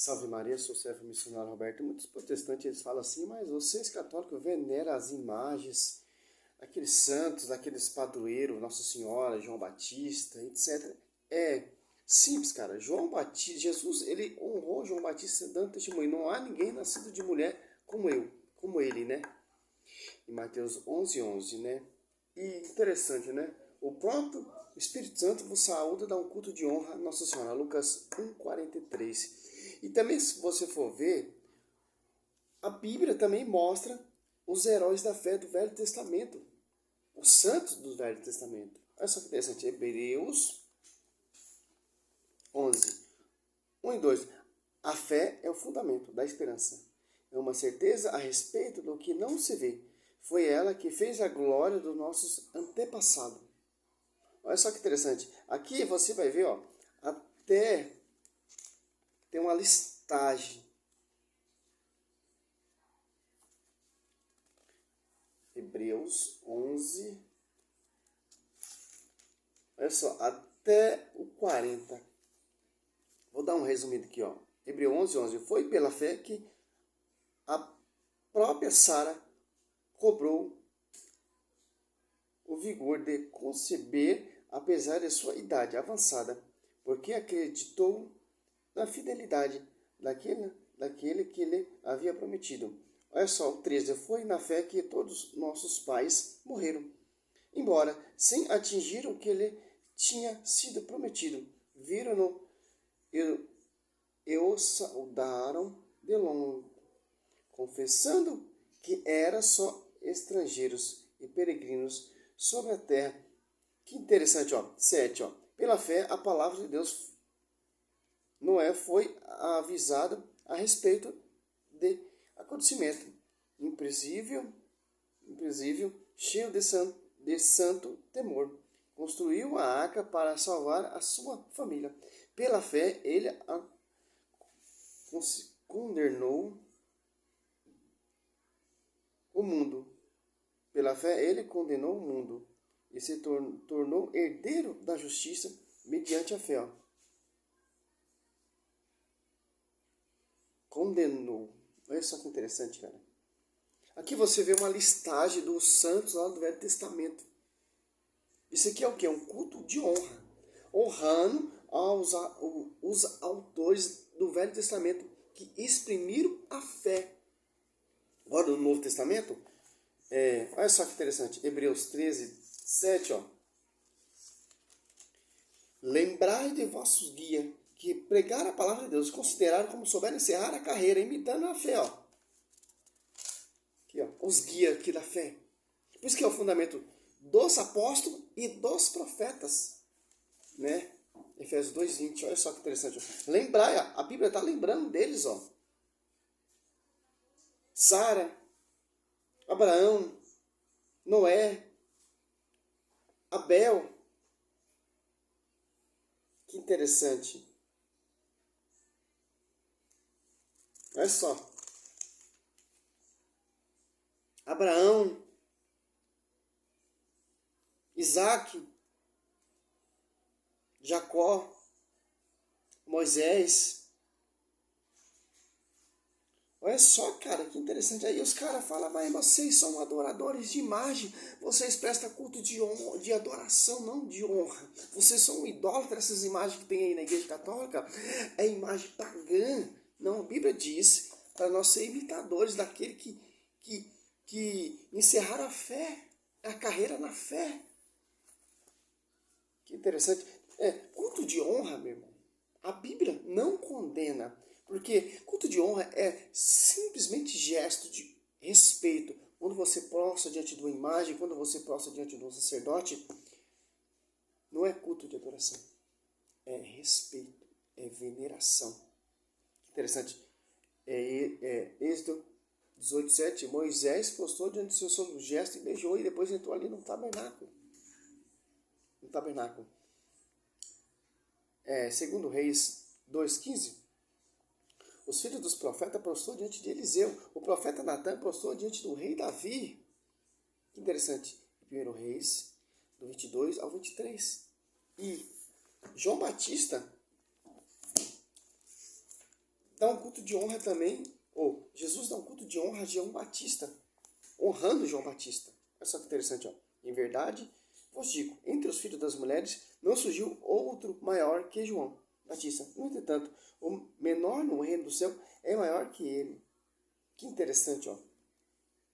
Salve Maria, sou o servo missionário Roberto. Muitos protestantes eles falam assim, mas vocês católicos veneram as imagens, aqueles santos, aqueles padroeiros, Nossa Senhora, João Batista, etc. É simples, cara. João Batista, Jesus, ele honrou João Batista dando testemunho. Não há ninguém nascido de mulher como ele, né? Em Mateus 11:11, né? E interessante, né? O próprio Espírito Santo vos saúda, dá um culto de honra a Nossa Senhora. Lucas 1:43. E também, se você for ver, a Bíblia também mostra os heróis da fé do Velho Testamento. Os santos do Velho Testamento. Olha só que interessante. Hebreus 11, 1 e 2. A fé é o fundamento da esperança. É uma certeza a respeito do que não se vê. Foi ela que fez a glória dos nossos antepassados. Olha só que interessante. Aqui você vai ver, ó, até tem uma listagem. Hebreus 11. Olha só, até o 40. Vou dar um resumido aqui, ó. Hebreus 11:11. Foi pela fé que a própria Sara cobrou o vigor de conceber, apesar de sua idade avançada, porque acreditou na fidelidade daquele que lhe havia prometido. Olha só, o 13. Foi na fé que todos nossos pais morreram, embora sem atingir o que lhe tinha sido prometido. Viram-no e o saudaram de longe, confessando que era só estrangeiros e peregrinos sobre a terra. Que interessante, ó. 7, ó. Pela fé, a palavra de Deus, Noé foi avisado a respeito de acontecimento imprevisível, cheio de santo temor. Construiu a arca para salvar a sua família. Pela fé, ele condenou o mundo. Pela fé, ele condenou o mundo e se tornou herdeiro da justiça mediante a fé. Ó. Condenou. Olha só que interessante, cara. Aqui você vê uma listagem dos santos lá do Velho Testamento. Isso aqui é o quê? Um culto de honra. Honrando os autores do Velho Testamento que exprimiram a fé. Agora, no Novo Testamento, olha só que interessante. Hebreus 13:7, ó. Lembrai de vossos guias, que pregaram a palavra de Deus, consideraram como souberam encerrar a carreira, imitando a fé, ó. Aqui, ó, os guias aqui da fé. Por isso que é o fundamento dos apóstolos e dos profetas, né? Efésios 2:20, olha só que interessante. Ó. Lembrai, ó, a Bíblia está lembrando deles, ó. Sara, Abraão, Noé, Abel. Que interessante. Olha só. Abraão, Isaac, Jacó, Moisés. Olha só, cara, que interessante. Aí os caras falam, mas vocês são adoradores de imagem, vocês prestam culto de honra, de adoração, não de honra. Vocês são idólatras, essas imagens que tem aí na Igreja Católica, é imagem pagã. Não, a Bíblia diz para nós ser imitadores daquele que encerraram a fé, a carreira na fé. Que interessante. Culto de honra, meu irmão. A Bíblia não condena. Porque culto de honra é simplesmente gesto de respeito. Quando você prostra diante de uma imagem, quando você prostra diante de um sacerdote, não é culto de adoração. É respeito, é veneração. Que interessante. Êxodo 18:7. Moisés prostrou diante do seu sogro gesto e beijou e depois entrou ali no tabernáculo. No tabernáculo. Segundo Reis 2:15. Os filhos dos profetas prostrou diante de Eliseu. O profeta Natan prostrou diante do rei Davi. Que interessante. 1 Reis, do 22 ao 23. E João Batista dá um culto de honra também, ou Jesus dá um culto de honra a João Batista, honrando João Batista. Olha só que interessante, ó. Em verdade, vos digo, entre os filhos das mulheres não surgiu outro maior que João Batista. No entretanto, o menor no reino do céu é maior que ele. Que interessante, ó.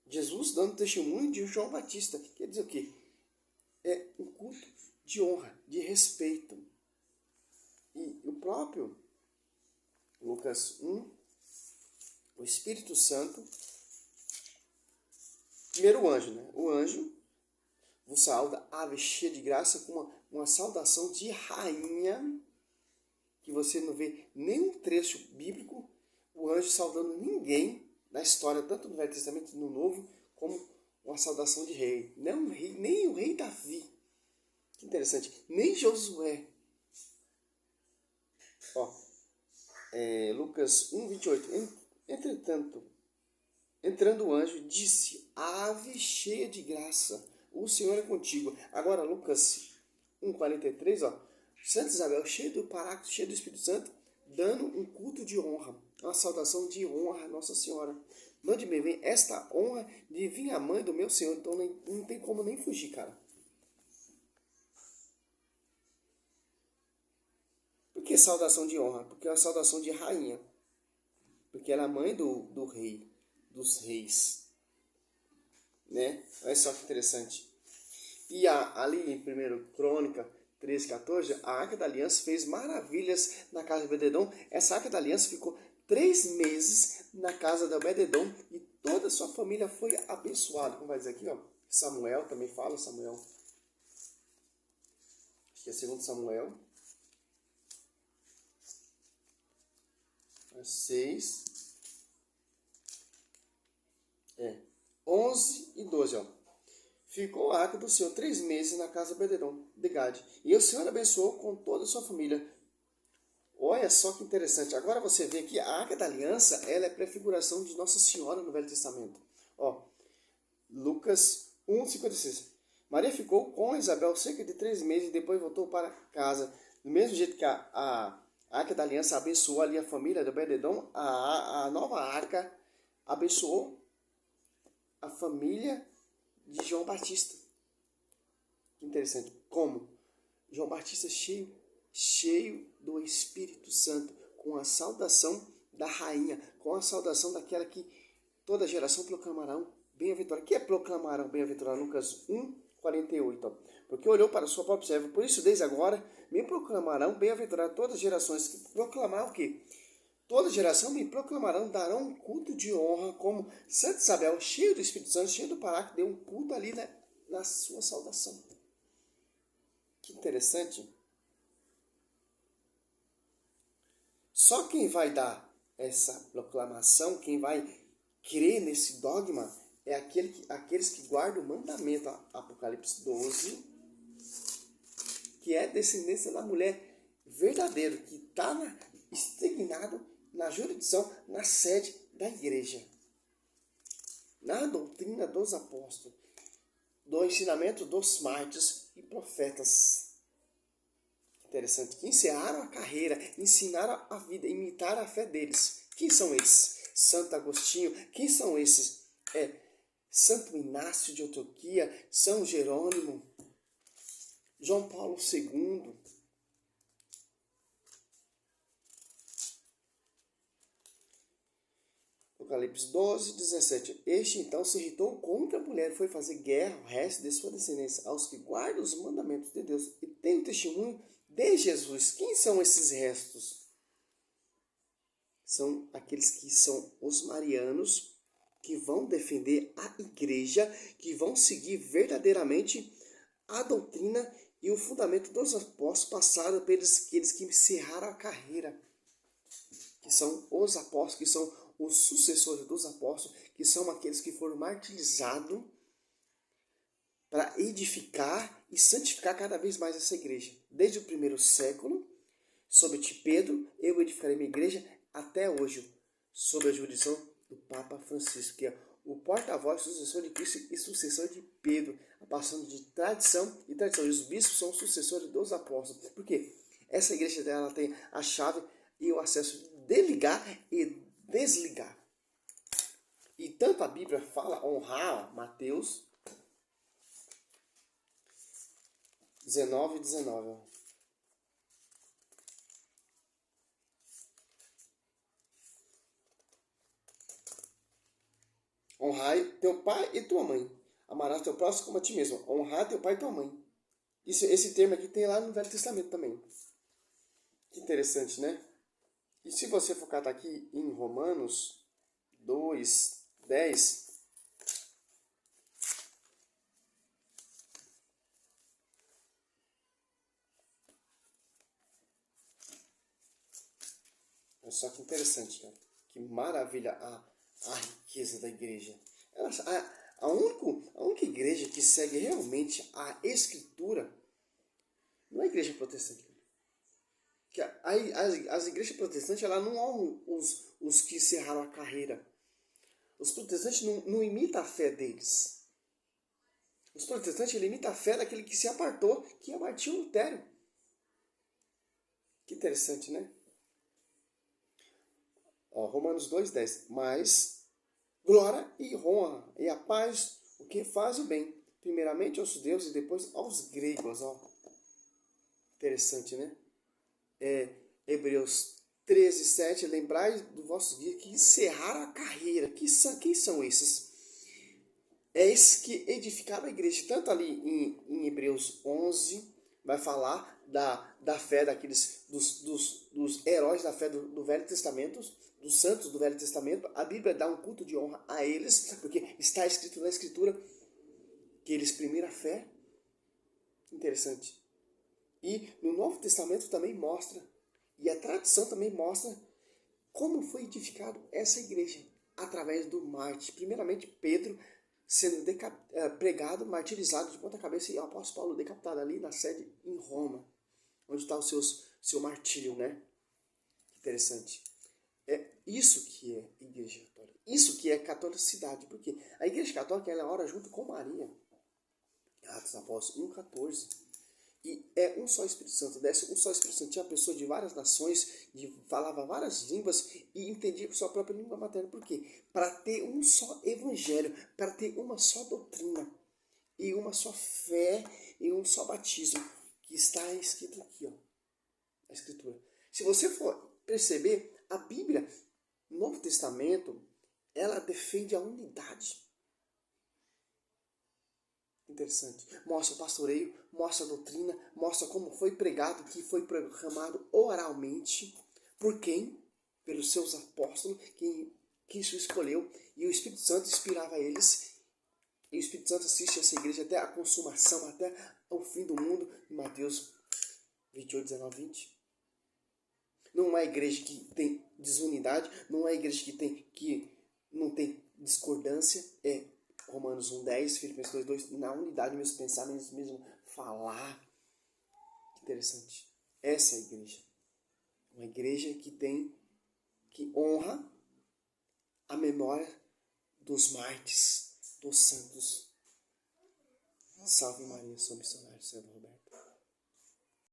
Jesus dando testemunho de João Batista. Quer dizer o quê? É um culto de honra, de respeito. E o próprio Lucas 1, o Espírito Santo, primeiro o anjo, né? O anjo vos saúda, ave cheia de graça, com uma saudação de rainha, que você não vê nenhum trecho bíblico, o anjo saudando ninguém na história, tanto no Velho Testamento como no Novo, como uma saudação de rei. Nem o rei Davi. Que interessante. Nem Josué. Ó, Lucas 1, 28. Entretanto, entrando o anjo, disse, ave cheia de graça, o Senhor é contigo. Agora, Lucas 1, 43, ó. Santa Isabel, cheia do Paráclito, cheia do Espírito Santo, dando um culto de honra, uma saudação de honra a Nossa Senhora. De onde me vem esta honra de vir a mãe do meu Senhor? Então não tem como nem fugir, cara. Por que saudação de honra? Porque é uma saudação de rainha. Porque ela é a mãe do rei, dos reis. Né? Olha só que interessante. E ali em 1 Crônica 13:14, a Arca da Aliança fez maravilhas na casa de Obed-edom. Essa Arca da Aliança ficou 3 meses na casa de Obed-edom e toda a sua família foi abençoada. Como vai dizer aqui, ó, Samuel também fala, Samuel. Acho que é 2 Samuel. 6. 11 e 12, ó. Ficou a arca do Senhor 3 meses na casa de Obed-edom, de Gade. E o Senhor abençoou com toda a sua família. Olha só que interessante. Agora você vê que a Arca da Aliança, ela é prefiguração de Nossa Senhora no Velho Testamento. Ó, Lucas 1:56. Maria ficou com Isabel cerca de 3 meses e depois voltou para casa. Do mesmo jeito que a Arca da Aliança abençoou ali a família de Obed-edom, a nova arca abençoou a família de João Batista. Que interessante. Como? João Batista cheio do Espírito Santo, com a saudação da rainha, com a saudação daquela que toda geração proclamarão bem-aventurado. Que é proclamarão bem-aventurado? Lucas 1:48. Porque olhou para a sua própria serva. Por isso, desde agora, me proclamarão bem-aventurado todas as gerações. Que proclamar o quê? Toda geração me proclamarão, darão um culto de honra, como Santa Isabel, cheio do Espírito Santo, cheio do Paráclito, deu um culto ali na sua saudação. Que interessante. Só quem vai dar essa proclamação, quem vai crer nesse dogma, é aqueles que guardam o mandamento. Apocalipse 12, que é descendência da mulher verdadeira, que está estagnado na jurisdição, na sede da igreja, na doutrina dos apóstolos, do ensinamento dos mártires e profetas. Interessante, que encerraram a carreira, ensinaram a vida, imitaram a fé deles. Quem são esses? Santo Agostinho. Quem são esses? Santo Inácio de Antioquia, São Jerônimo, João Paulo II. Apocalipse 12:17. Este então se irritou contra a mulher e foi fazer guerra ao resto de sua descendência, aos que guardam os mandamentos de Deus e têm o testemunho de Jesus. Quem são esses restos? São aqueles que são os marianos, que vão defender a igreja, que vão seguir verdadeiramente a doutrina e o fundamento dos apóstolos passados pelos aqueles que encerraram a carreira, que são os apóstolos, que são os sucessores dos apóstolos, que são aqueles que foram martirizados para edificar e santificar cada vez mais essa igreja. Desde o primeiro século, sob Pedro, eu edificarei minha igreja, até hoje, sob a jurisdição do Papa Francisco, que é o porta-voz, sucessor de Cristo e sucessor de Pedro, passando de tradição e tradição. E os bispos são sucessores dos apóstolos. Por quê? Essa igreja dela tem a chave e o acesso deligar e desligar. E tanto a Bíblia fala honrar, Mateus 19:19. Honrai teu pai e tua mãe. Amarás teu próximo como a ti mesmo. Honrar teu pai e tua mãe. Esse termo aqui tem lá no Velho Testamento também. Que interessante, né? E se você focar aqui em Romanos 2:10, olha só que interessante, cara. Que maravilha a riqueza da igreja. A única igreja que segue realmente a Escritura não é a igreja protestante. Que as igrejas protestantes elas não honram os que encerraram a carreira. Os protestantes não imitam a fé deles. Os protestantes imitam a fé daquele que se apartou, que é Martinho Lutero. Que interessante, né? Ó, Romanos 2:10. Mas glória e honra e a paz, o que faz o bem, primeiramente aos judeus e depois aos gregos. Ó. Interessante, né? Hebreus 13:7. Lembrai do vosso dia que encerraram a carreira. Quem são esses? É esses que edificaram a igreja. Tanto ali em Hebreus 11, vai falar da fé dos heróis da fé do Velho Testamento, dos santos do Velho Testamento. A Bíblia dá um culto de honra a eles, porque está escrito na Escritura que eles primeiro a fé. Interessante. E no Novo Testamento também mostra, e a tradição também mostra, como foi edificado essa igreja, através do mártir. Primeiramente, Pedro sendo pregado, martirizado de ponta cabeça, e o apóstolo Paulo decapitado ali na sede em Roma, onde está o seu martírio, né? Interessante. É isso que é igreja católica. Isso que é catolicidade. Porque a igreja católica ela ora junto com Maria. Atos Apóstolos 1:14. E é um só Espírito Santo, desce um só Espírito Santo. Tinha pessoa de várias nações, falava várias línguas e entendia sua própria língua materna. Por quê? Para ter um só evangelho, para ter uma só doutrina e uma só fé e um só batismo, que está escrito aqui, ó, a Escritura. Se você for perceber, a Bíblia, no Novo Testamento, ela defende a unidade. Interessante. Mostra o pastoreio, mostra a doutrina, mostra como foi pregado, que foi proclamado oralmente. Por quem? Pelos seus apóstolos, que isso escolheu. E o Espírito Santo inspirava eles. E o Espírito Santo assiste essa igreja até a consumação, até o fim do mundo. Em Mateus 28:19-20. Não é uma igreja que tem desunidade, não é uma igreja que não tem discordância. É Romanos 1:10, Filipenses 2:2, na unidade, meus pensamentos, mesmo falar. Que interessante. Essa é a igreja. Uma igreja que honra a memória dos mártires, dos santos. Salve Maria, sou missionário, Sandro Roberto.